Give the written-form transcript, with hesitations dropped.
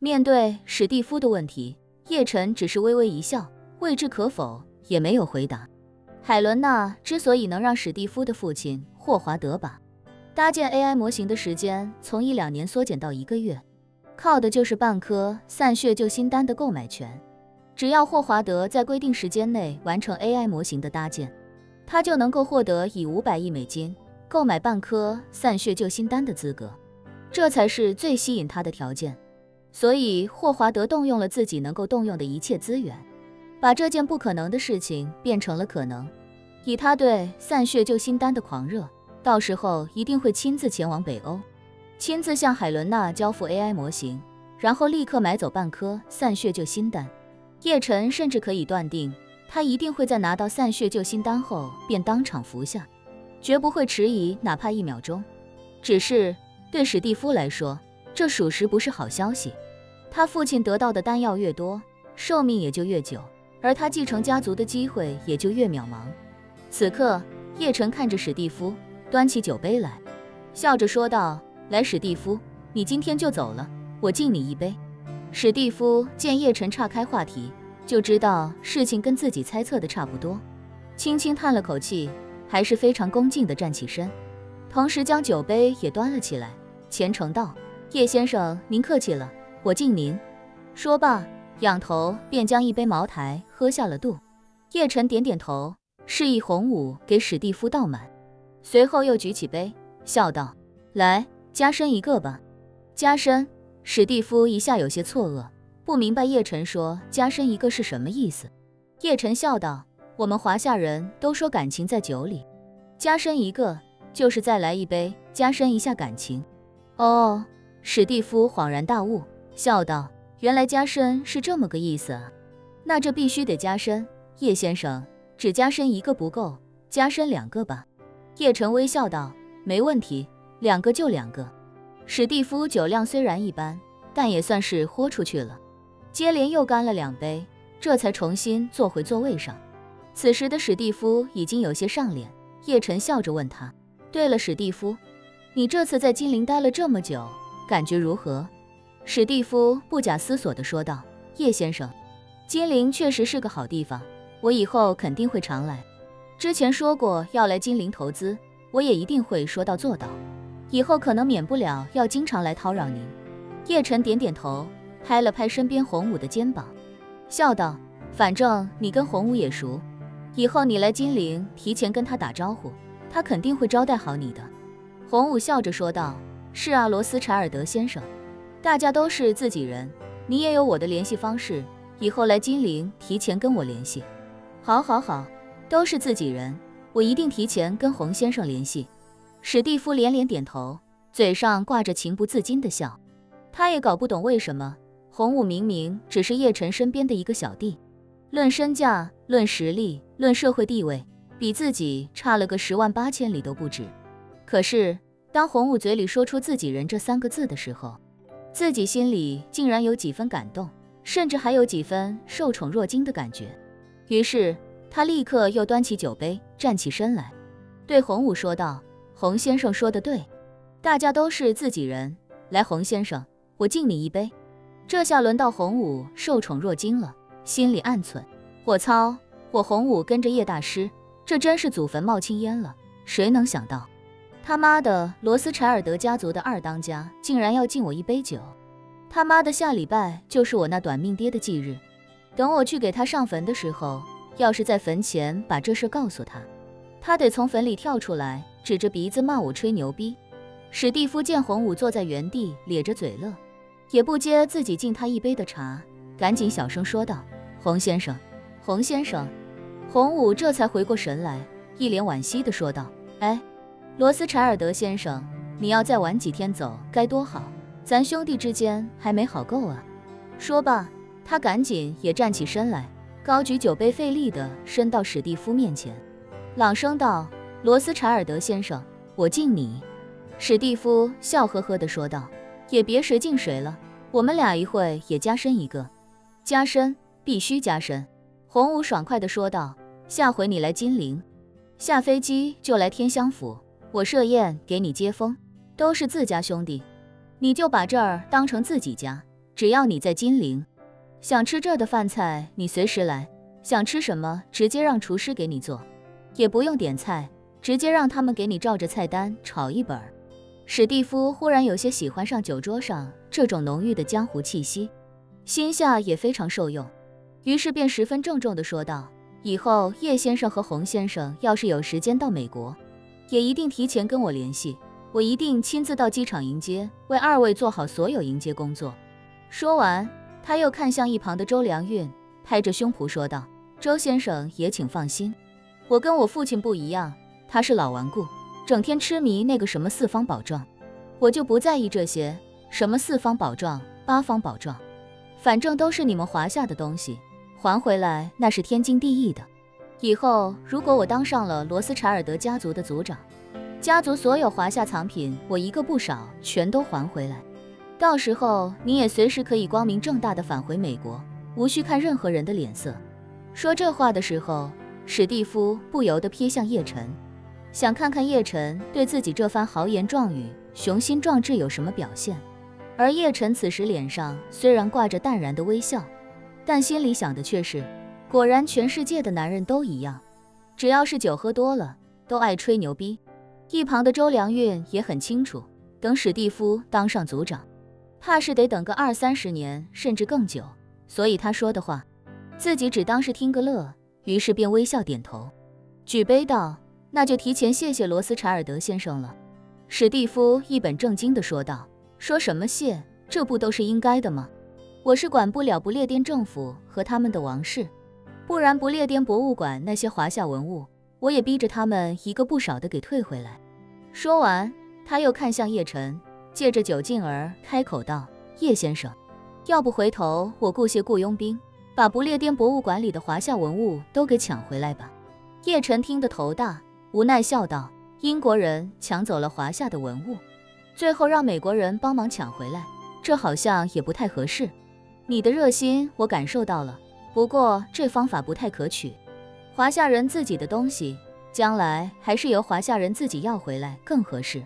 面对史蒂夫的问题，叶晨只是微微一笑，未置可否，也没有回答。海伦娜之所以能让史蒂夫的父亲霍华德把搭建 AI 模型的时间从1-2年缩减到1个月，靠的就是半颗散血救心丹的购买权。只要霍华德在规定时间内完成 AI 模型的搭建，他就能够获得以500亿美金购买半颗散血救心丹的资格，这才是最吸引他的条件。所以霍华德动用了自己能够动用的一切资源，把这件不可能的事情变成了可能。以他对散血救心丹的狂热，到时候一定会亲自前往北欧，亲自向海伦娜交付 AI 模型，然后立刻买走半颗散血救心丹。叶晨甚至可以断定，他一定会在拿到散血救心丹后便当场服下，绝不会迟疑哪怕1秒钟。只是对史蒂夫来说，这属实不是好消息。他父亲得到的丹药越多，寿命也就越久，而他继承家族的机会也就越渺茫。此刻，叶晨看着史蒂夫，端起酒杯来，笑着说道：“来，史蒂夫，你今天就走了，我敬你一杯。”史蒂夫见叶晨岔开话题，就知道事情跟自己猜测的差不多，轻轻叹了口气，还是非常恭敬地站起身，同时将酒杯也端了起来，虔诚道：“叶先生，您客气了，我敬您。”说罢，仰头便将一杯茅台喝下了肚。叶晨点点头，示意红武给史蒂夫倒满，随后又举起杯，笑道：“来，加深一个吧。”加深。史蒂夫一下有些错愕，不明白叶晨说加深一个是什么意思。叶晨笑道：“我们华夏人都说感情在酒里，加深一个就是再来一杯，加深一下感情。”哦，史蒂夫恍然大悟，笑道：“原来加深是这么个意思啊，那这必须得加深。叶先生，只加深一个不够，加深2个吧。”叶晨微笑道：“没问题，2个就2个。”史蒂夫酒量虽然一般，但也算是豁出去了，接连又干了2杯，这才重新坐回座位上。此时的史蒂夫已经有些上脸，叶晨笑着问他：“对了，史蒂夫，你这次在金陵待了这么久，感觉如何？”史蒂夫不假思索地说道：“叶先生，金陵确实是个好地方，我以后肯定会常来。之前说过要来金陵投资，我也一定会说到做到。以后可能免不了要经常来叨扰您。”叶晨点点头，拍了拍身边洪武的肩膀，笑道：“反正你跟洪武也熟，以后你来金陵提前跟他打招呼，他肯定会招待好你的。”洪武笑着说道：“是啊，罗斯柴尔德先生，大家都是自己人，你也有我的联系方式，以后来金陵提前跟我联系。”“好好好，都是自己人，我一定提前跟洪先生联系。”史蒂夫连连点头，嘴上挂着情不自禁的笑。他也搞不懂为什么洪武明明只是叶晨身边的一个小弟，论身价、论实力、论社会地位，比自己差了个10万8千里都不止。可是当洪武嘴里说出自己人这3个字的时候，自己心里竟然有几分感动，甚至还有几分受宠若惊的感觉。于是他立刻又端起酒杯，站起身来，对洪武说道：“洪先生说得对，大家都是自己人，来，洪先生，我敬你一杯。”这下轮到洪武受宠若惊了，心里暗忖：我操，我洪武跟着叶大师，这真是祖坟冒青烟了。谁能想到他妈的罗斯柴尔德家族的2当家竟然要敬我一杯酒。他妈的下礼拜就是我那短命爹的忌日，等我去给他上坟的时候，要是在坟前把这事告诉他，他得从坟里跳出来，指着鼻子骂我吹牛逼。史蒂夫见洪武坐在原地咧着嘴乐，也不接自己敬他一杯的茶，赶紧小声说道：“洪先生，洪先生。”洪武这才回过神来，一脸惋惜地说道：“哎，罗斯柴尔德先生，你要再晚几天走该多好，咱兄弟之间还没好够啊。”说罢，他赶紧也站起身来，高举酒杯，费力地伸到史蒂夫面前，朗声道：“罗斯柴尔德先生，我敬你。”史蒂夫笑呵呵地说道：“也别谁敬谁了，我们俩一会也加深一个。”“加深，必须加深。”洪武爽快地说道：“下回你来金陵，下飞机就来天香府，我设宴给你接风，都是自家兄弟，你就把这儿当成自己家，只要你在金陵，想吃这儿的饭菜你随时来，想吃什么直接让厨师给你做，也不用点菜，直接让他们给你照着菜单炒一本。史蒂夫忽然有些喜欢上酒桌上这种浓郁的江湖气息，心下也非常受用，于是便十分郑重地说道，以后叶先生和洪先生要是有时间到美国，也一定提前跟我联系，我一定亲自到机场迎接，为二位做好所有迎接工作。说完，他又看向一旁的周良运，拍着胸脯说道，周先生也请放心，我跟我父亲不一样，他是老顽固，整天痴迷那个什么四方宝状，我就不在意这些什么四方宝状、八方宝状，反正都是你们华夏的东西，还回来那是天经地义的。以后如果我当上了罗斯柴尔德家族的族长，家族所有华夏藏品我一个不少全都还回来，到时候你也随时可以光明正大的返回美国，无需看任何人的脸色。说这话的时候，史蒂夫不由得瞥向叶晨，想看看叶晨对自己这番豪言壮语、雄心壮志有什么表现。而叶晨此时脸上虽然挂着淡然的微笑，但心里想的却是，果然全世界的男人都一样，只要是酒喝多了，都爱吹牛逼。一旁的周良运也很清楚，等史蒂夫当上族长，怕是得等个20-30年，甚至更久，所以他说的话，自己只当是听个乐，于是便微笑点头，举杯道，那就提前谢谢罗斯柴尔德先生了。史蒂夫一本正经地说道，说什么谢，这不都是应该的吗？我是管不了不列颠政府和他们的王室，不然不列颠博物馆那些华夏文物，我也逼着他们一个不少的给退回来。说完，他又看向叶晨，借着酒劲儿开口道，叶先生，要不回头我雇些雇佣兵，把不列颠博物馆里的华夏文物都给抢回来吧。叶晨听得头大，无奈笑道，英国人抢走了华夏的文物，最后让美国人帮忙抢回来，这好像也不太合适。你的热心我感受到了，不过这方法不太可取，华夏人自己的东西，将来还是由华夏人自己要回来更合适。